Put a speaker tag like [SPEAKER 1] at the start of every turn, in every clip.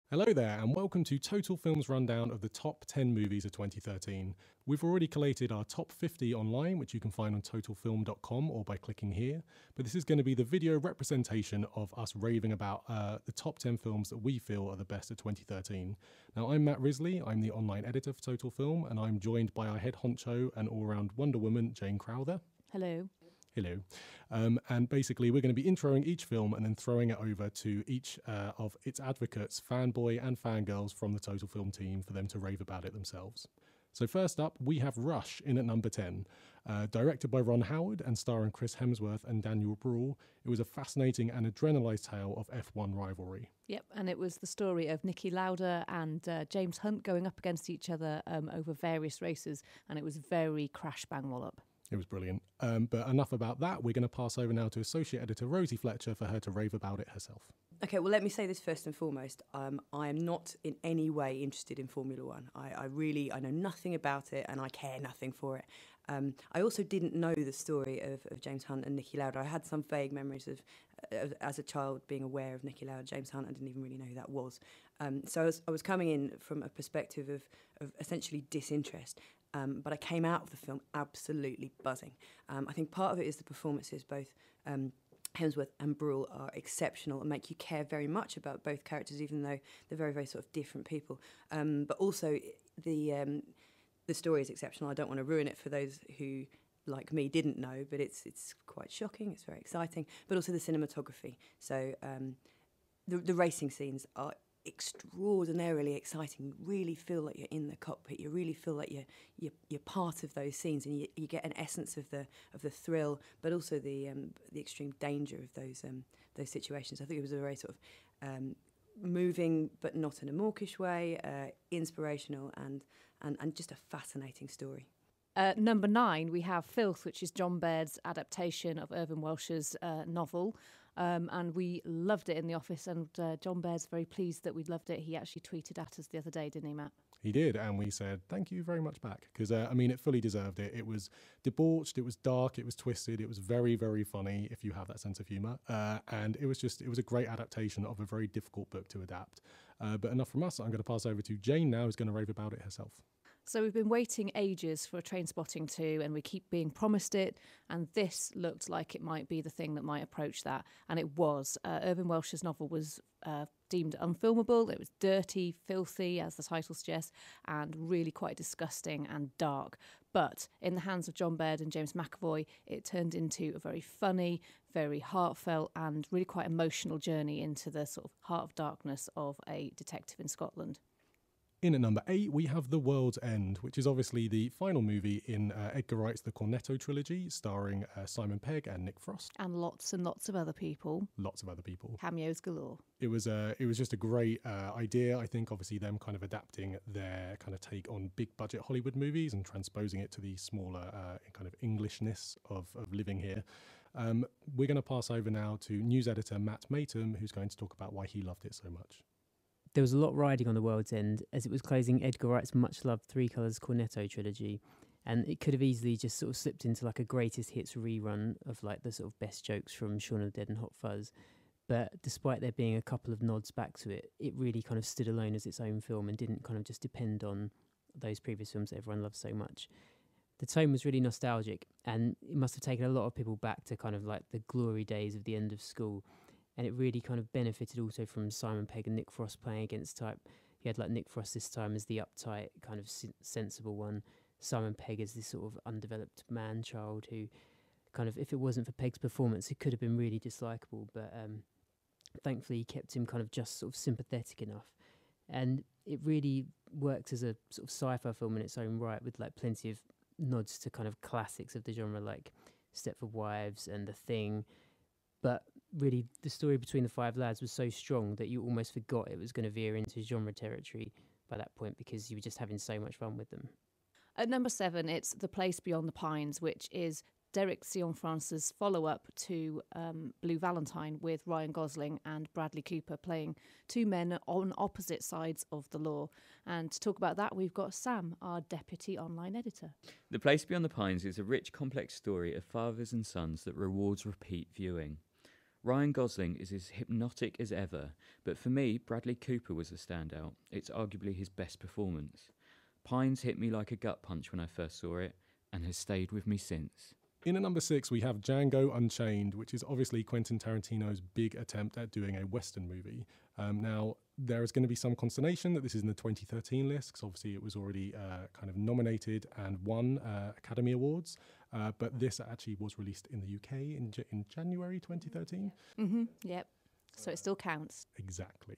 [SPEAKER 1] Hello there, and welcome to Total Film's rundown of the top 10 movies of 2013. We've already collated our top 50 online, which you can find on totalfilm.com or by clicking here. But this is going to be the video representation of us raving about the top 10 films that we feel are the best of 2013. Now, I'm Matt Risley, I'm the online editor for Total Film, and I'm joined by our head honcho and all round Wonder Woman, Jane Crowther.
[SPEAKER 2] Hello.
[SPEAKER 1] Hello. And basically, we're going to be introing each film and then throwing it over to each of its advocates, fanboy and fangirls from the Total Film team, for them to rave about it themselves. So first up, we have Rush in at number 10. Directed by Ron Howard and starring Chris Hemsworth and Daniel Bruhl, it was a fascinating and adrenalised tale of F1 rivalry.
[SPEAKER 2] Yep, and it was the story of Niki Lauda and James Hunt going up against each other over various races, and it was very crash bang wallop.
[SPEAKER 1] It was brilliant. But enough about that. We're going to pass over now to Associate Editor Rosie Fletcher for her to rave about it herself.
[SPEAKER 3] Okay, well, let me say this first and foremost. I am not in any way interested in Formula One. I know nothing about it and I care nothing for it. I also didn't know the story of James Hunt and Niki Lauda. I had some vague memories of as a child, being aware of Niki Lauda. James Hunt, I didn't even really know who that was. So I was coming in from a perspective of essentially disinterest. But I came out of the film absolutely buzzing. I think part of it is the performances. Both Hemsworth and Bruhl are exceptional and make you care very much about both characters, even though they're very, very sort of different people. But also the story is exceptional. I don't want to ruin it for those who, like me, didn't know, but it's quite shocking. It's very exciting. But also the cinematography. So the racing scenes are extraordinarily exciting. You really feel like you're in the cockpit. You really feel like you're part of those scenes, and you get an essence of the thrill, but also the extreme danger of those situations. I think it was a very sort of moving, but not in a mawkish way, inspirational and just a fascinating story.
[SPEAKER 2] Number 9, we have Filth, which is John Baird's adaptation of Irvine Welsh's novel. And we loved it in the office, and John Baird's very pleased that we loved it. He actually tweeted at us the other day, didn't he, Matt?
[SPEAKER 1] He did, and we said thank you very much back, because it fully deserved it. It was debauched, it was dark, it was twisted, it was very, very funny if you have that sense of humour, and it was a great adaptation of a very difficult book to adapt. But enough from us. I'm going to pass over to Jane now, who's going to rave about it herself.
[SPEAKER 2] So we've been waiting ages for a Trainspotting 2, and we keep being promised it, and this looked like it might be the thing that might approach that, and it was. Irvine Welsh's novel was deemed unfilmable. It was dirty, filthy, as the title suggests, and really quite disgusting and dark. But in the hands of John Baird and James McAvoy, it turned into a very funny, very heartfelt and really quite emotional journey into the sort of heart of darkness of a detective in Scotland.
[SPEAKER 1] In at number 8, we have The World's End, which is obviously the final movie in Edgar Wright's The Cornetto trilogy, starring Simon Pegg and Nick Frost.
[SPEAKER 2] And lots of other people.
[SPEAKER 1] Lots of other people.
[SPEAKER 2] Cameos galore.
[SPEAKER 1] It was just a great idea. I think obviously them kind of adapting their kind of take on big budget Hollywood movies and transposing it to the smaller kind of Englishness of living here. We're going to pass over now to news editor Matt Matum, who's going to talk about why he loved it so much.
[SPEAKER 4] There was a lot riding on The World's End as it was closing Edgar Wright's much-loved Three Colours Cornetto trilogy, and it could have easily just sort of slipped into like a greatest hits rerun of like the sort of best jokes from Shaun of the Dead and Hot Fuzz. But despite there being a couple of nods back to it, it really kind of stood alone as its own film and didn't kind of just depend on those previous films that everyone loves so much. The tone was really nostalgic, and it must have taken a lot of people back to kind of like the glory days of the end of school. And it really kind of benefited also from Simon Pegg and Nick Frost playing against type. You had like Nick Frost this time as the uptight, kind of sensible one. Simon Pegg as this sort of undeveloped man-child who kind of, if it wasn't for Pegg's performance, it could have been really dislikable. But thankfully he kept him kind of just sort of sympathetic enough. And it really works as a sort of sci-fi film in its own right, with like plenty of nods to kind of classics of the genre like Stepford Wives and The Thing. But really, the story between the five lads was so strong that you almost forgot it was going to veer into genre territory by that point, because you were just having so much fun with them.
[SPEAKER 2] At number 7, it's The Place Beyond the Pines, which is Derek Cianfrance's follow-up to Blue Valentine, with Ryan Gosling and Bradley Cooper playing two men on opposite sides of the law. And to talk about that, we've got Sam, our deputy online editor.
[SPEAKER 5] The Place Beyond the Pines is a rich, complex story of fathers and sons that rewards repeat viewing. Ryan Gosling is as hypnotic as ever, but for me, Bradley Cooper was a standout. It's arguably his best performance. Pines hit me like a gut punch when I first saw it, and has stayed with me since.
[SPEAKER 1] In at number 6, we have Django Unchained, which is obviously Quentin Tarantino's big attempt at doing a Western movie. Now, there is going to be some consternation that this is in the 2013 list, because obviously it was already kind of nominated and won Academy Awards. But this actually was released in the UK in January 2013.
[SPEAKER 2] Yep. So it still counts.
[SPEAKER 1] Exactly.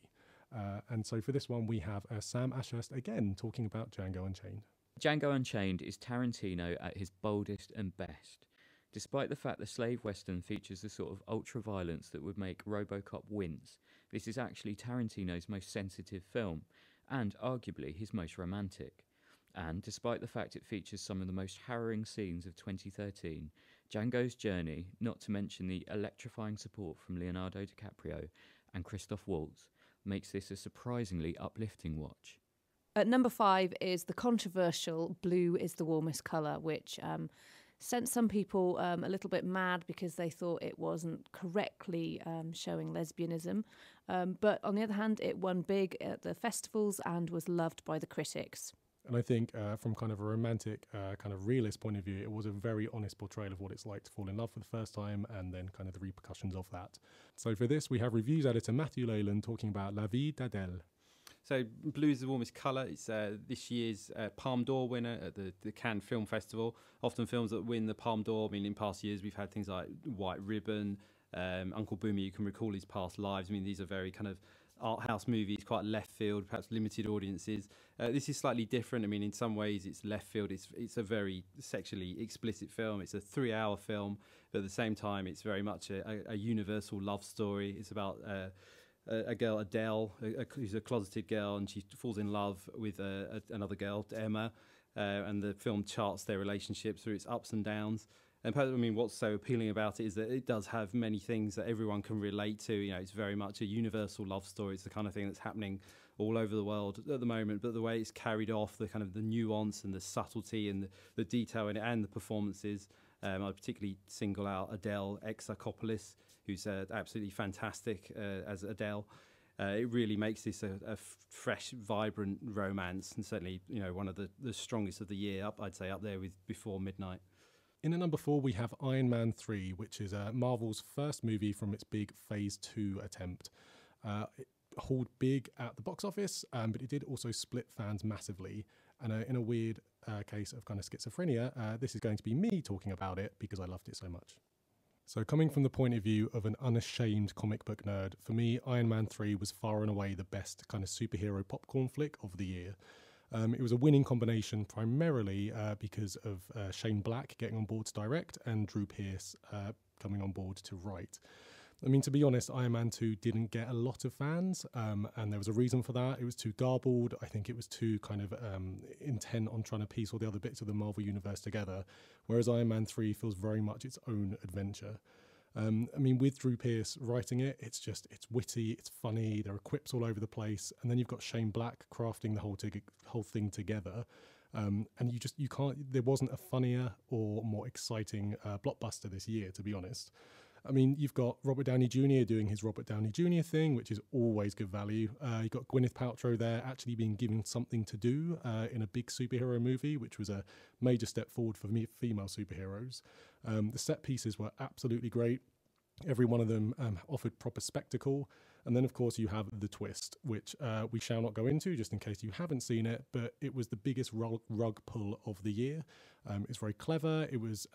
[SPEAKER 1] And so for this one, we have Sam Ashurst again talking about Django Unchained.
[SPEAKER 5] Django Unchained is Tarantino at his boldest and best. Despite the fact the slave western features the sort of ultra-violence that would make RoboCop wince, this is actually Tarantino's most sensitive film, and arguably his most romantic. And despite the fact it features some of the most harrowing scenes of 2013, Django's journey, not to mention the electrifying support from Leonardo DiCaprio and Christoph Waltz, makes this a surprisingly uplifting watch.
[SPEAKER 2] At number 5 is the controversial Blue is the Warmest Colour, which sent some people a little bit mad because they thought it wasn't correctly showing lesbianism. But on the other hand, it won big at the festivals and was loved by the critics.
[SPEAKER 1] And I think from kind of a romantic, kind of realist point of view, it was a very honest portrayal of what it's like to fall in love for the first time and then kind of the repercussions of that. So for this, we have reviews editor Matthew Leyland talking about La Vie d'Adèle.
[SPEAKER 6] So Blue is the Warmest Colour. It's this year's Palme d'Or winner at the Cannes Film Festival. Often films that win the Palme d'Or, I mean, in past years we've had things like White Ribbon, Uncle Boomy, you can recall his past lives. I mean, these are very kind of art house movies, quite left field, perhaps limited audiences. This is slightly different. I mean, in some ways it's left field. It's a very sexually explicit film. It's a 3-hour film, but at the same time it's very much a universal love story. It's about a girl, Adele, who's a closeted girl, and she falls in love with another girl, Emma, and the film charts their relationship through its ups and downs. And I mean, what's so appealing about it is that it does have many things that everyone can relate to. You know, it's very much a universal love story. It's the kind of thing that's happening all over the world at the moment. But the way it's carried off, the kind of the nuance and the subtlety and the detail in it, and the performances. I particularly single out Adele Exarchopoulos, who's absolutely fantastic as Adele. It really makes this a fresh, vibrant romance, and certainly, you know, one of the strongest of the year. I'd say up there with Before Midnight.
[SPEAKER 1] In at number 4, we have Iron Man 3, which is Marvel's first movie from its big Phase 2 attempt. It hauled big at the box office, but it did also split fans massively. And in a weird case of kind of schizophrenia, this is going to be me talking about it because I loved it so much. So coming from the point of view of an unashamed comic book nerd, for me, Iron Man 3 was far and away the best kind of superhero popcorn flick of the year. It was a winning combination primarily because of Shane Black getting on board to direct and Drew Pearce coming on board to write. I mean, to be honest, Iron Man 2 didn't get a lot of fans, and there was a reason for that. It was too garbled. I think it was too kind of intent on trying to piece all the other bits of the Marvel Universe together, whereas Iron Man 3 feels very much its own adventure. I mean, with Drew Pearce writing it, it's witty, it's funny, there are quips all over the place, and then you've got Shane Black crafting the whole thing together, and you can't. There wasn't a funnier or more exciting blockbuster this year, to be honest. I mean, you've got Robert Downey Jr. doing his Robert Downey Jr. thing, which is always good value. You've got Gwyneth Paltrow there actually being given something to do in a big superhero movie, which was a major step forward for female superheroes. The set pieces were absolutely great. Every one of them offered proper spectacle. And then, of course, you have the twist, which we shall not go into, just in case you haven't seen it, but it was the biggest rug pull of the year. It's very clever. It was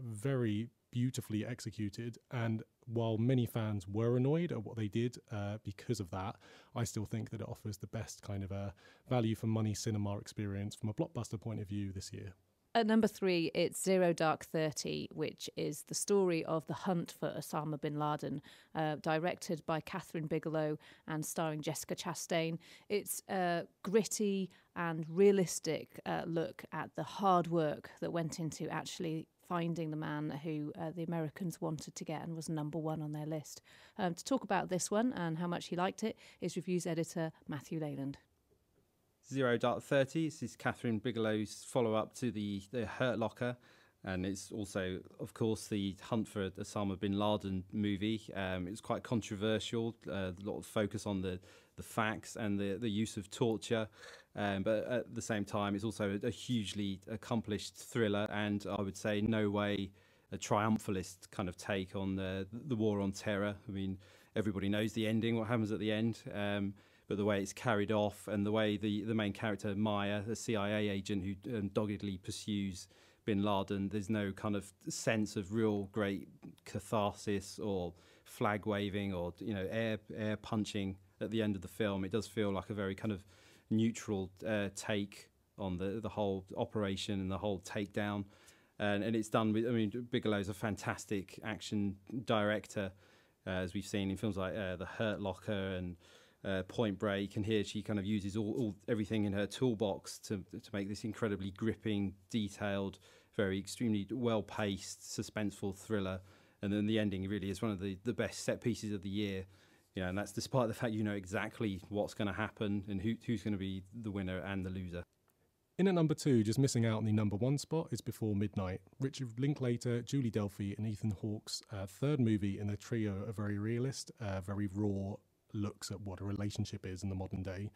[SPEAKER 1] very beautifully executed, and while many fans were annoyed at what they did because of that, I still think that it offers the best kind of a value for money cinema experience from a blockbuster point of view this year.
[SPEAKER 2] At number 3, it's Zero Dark 30, which is the story of the hunt for Osama bin Laden, directed by Catherine Bigelow and starring Jessica Chastain. It's a gritty and realistic look at the hard work that went into actually finding the man who the Americans wanted to get and was number 1 on their list. To talk about this one and how much he liked it is reviews editor Matthew Leyland.
[SPEAKER 6] Zero Dark 30. This is Catherine Bigelow's follow-up to the Hurt Locker. And it's also, of course, the Hunt for Osama bin Laden movie. It's quite controversial, a lot of focus on the facts and the use of torture. But at the same time, it's also a hugely accomplished thriller, and I would say no way a triumphalist kind of take on the war on terror. I mean, everybody knows the ending, what happens at the end. But the way it's carried off, and the way the main character, Maya, a CIA agent who doggedly pursues bin Laden, there's no kind of sense of real great catharsis or flag waving or air punching at the end of the film. It does feel like a very kind of neutral take on the whole operation and the whole takedown, and it's done with. I mean, Bigelow's a fantastic action director, as we've seen in films like The Hurt Locker and Point Break, and here she kind of uses everything in her toolbox to make this incredibly gripping, detailed, very extremely well-paced, suspenseful thriller. And then the ending really is one of the best set pieces of the year. And that's despite the fact you know exactly what's going to happen and who's going to be the winner and the loser.
[SPEAKER 1] In at number 2, just missing out on the number 1 spot, is Before Midnight. Richard Linklater, Julie Delpy and Ethan Hawke's third movie in the trio of very realist, very raw looks at what a relationship is in the modern day.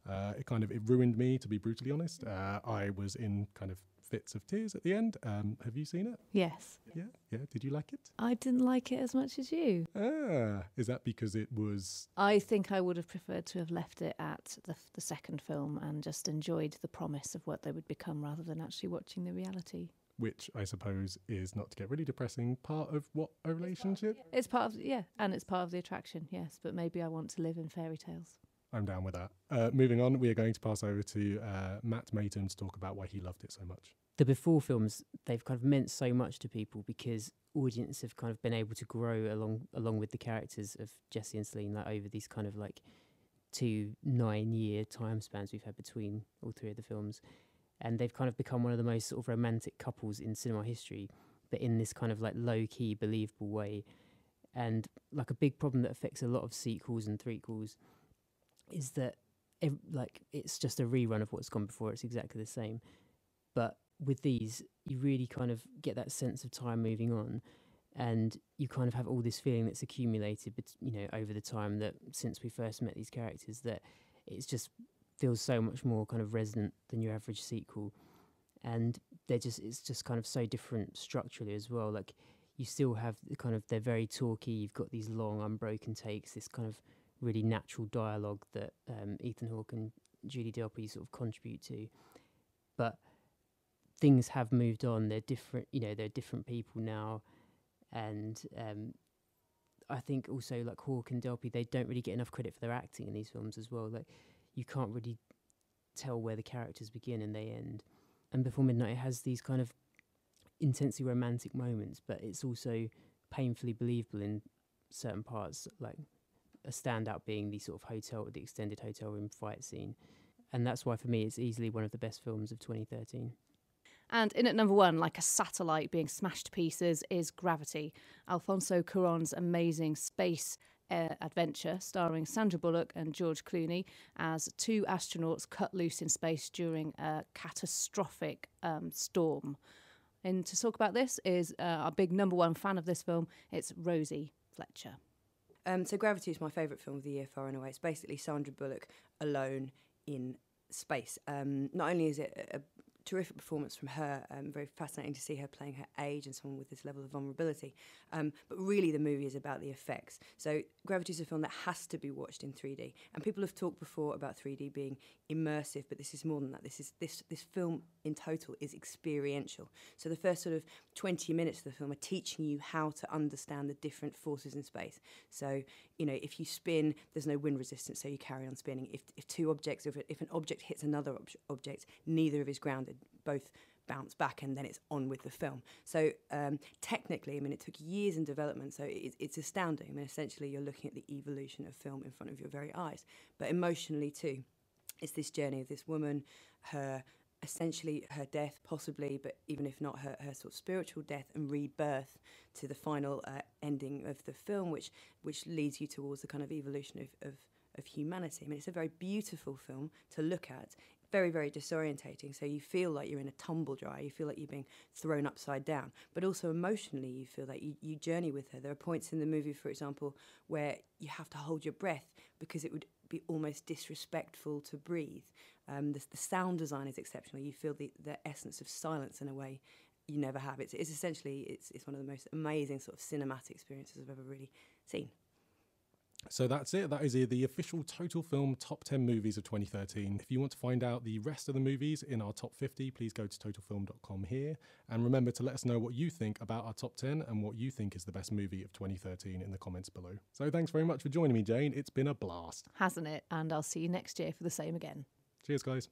[SPEAKER 1] It ruined me, to be brutally honest. I was in kind of fits of tears at the end. Have you seen it?
[SPEAKER 2] Yes.
[SPEAKER 1] Yeah. Did you like it?
[SPEAKER 2] I didn't like it as much as you.
[SPEAKER 1] Is that because it was...
[SPEAKER 2] I think I would have preferred to have left it at the second film and just enjoyed the promise of what they would become rather than actually watching the reality.
[SPEAKER 1] Which I suppose is, not to get really depressing, part of what a relationship?
[SPEAKER 2] It's part of, and it's part of the attraction, yes. But maybe I want to live in fairy tales.
[SPEAKER 1] I'm down with that. Moving on, we are going to pass over to Matt Mayton to talk about why he loved it so much.
[SPEAKER 4] The before films, they've kind of meant so much to people because audience have kind of been able to grow along with the characters of Jesse and Celine, like over these kind of like 2 9-year time spans we've had between all 3 of the films. And they've kind of become one of the most sort of romantic couples in cinema history, but in this kind of like low-key, believable way. And like a big problem that affects a lot of sequels and threequels is that it's just a rerun of what's gone before. It's exactly the same. But with these, you really kind of get that sense of time moving on, and you kind of have all this feeling that's accumulated, over the time that since we first met these characters, that it's just feels so much more kind of resonant than your average sequel. And it's just kind of so different structurally as well. Like you still have they're very talky. You've got these long unbroken takes, this kind of really natural dialogue that Ethan Hawke and Julie Delpy sort of contribute to. But things have moved on. They're different, they're different people now. And I think also like Hawke and Delpy, they don't really get enough credit for their acting in these films as well. Like you can't really tell where the characters begin and they end. And Before Midnight, it has these kind of intensely romantic moments, but it's also painfully believable in certain parts, like a standout being the sort of the extended hotel room fight scene. And that's why for me it's easily one of the best films of 2013.
[SPEAKER 2] And in at number 1, like a satellite being smashed to pieces, is Gravity, Alfonso Cuarón's amazing space adventure starring Sandra Bullock and George Clooney as 2 astronauts cut loose in space during a catastrophic storm. And to talk about this is our big number 1 fan of this film. It's Rosie Fletcher.
[SPEAKER 3] So Gravity is my favourite film of the year, far and away. It's basically Sandra Bullock alone in space. Not only is it a terrific performance from her, very fascinating to see her playing her age and someone with this level of vulnerability, but really the movie is about the effects. So Gravity is a film that has to be watched in 3D, and people have talked before about 3D being immersive, but this is more than that. This film in total is experiential. So the first sort of 20 minutes of the film are teaching you how to understand the different forces in space. So if you spin, there's no wind resistance, so you carry on spinning. If 2 objects, if an object hits another object, neither of is grounded, both bounce back, and then it's on with the film. So technically, it took years in development, so it's astounding. Essentially you're looking at the evolution of film in front of your very eyes. But emotionally too, it's this journey of this woman, essentially her death possibly, but even if not, her sort of spiritual death and rebirth to the final ending of the film, which leads you towards the kind of evolution of of humanity. I mean, it's a very beautiful film to look at, very, very disorientating. So you feel like you're in a tumble dryer, you feel like you're being thrown upside down, but also emotionally you feel that you journey with her. There are points in the movie, for example, where you have to hold your breath because it would be almost disrespectful to breathe. The sound design is exceptional. You feel the essence of silence in a way you never have. It's essentially, it's one of the most amazing sort of cinematic experiences I've ever really seen.
[SPEAKER 1] So that's it. That is the official Total Film Top 10 Movies of 2013. If you want to find out the rest of the movies in our top 50, please go to totalfilm.com here. And remember to let us know what you think about our top 10 and what you think is the best movie of 2013 in the comments below. So thanks very much for joining me, Jane. It's been a blast.
[SPEAKER 2] Hasn't it? And I'll see you next year for the same again.
[SPEAKER 1] Cheers, guys.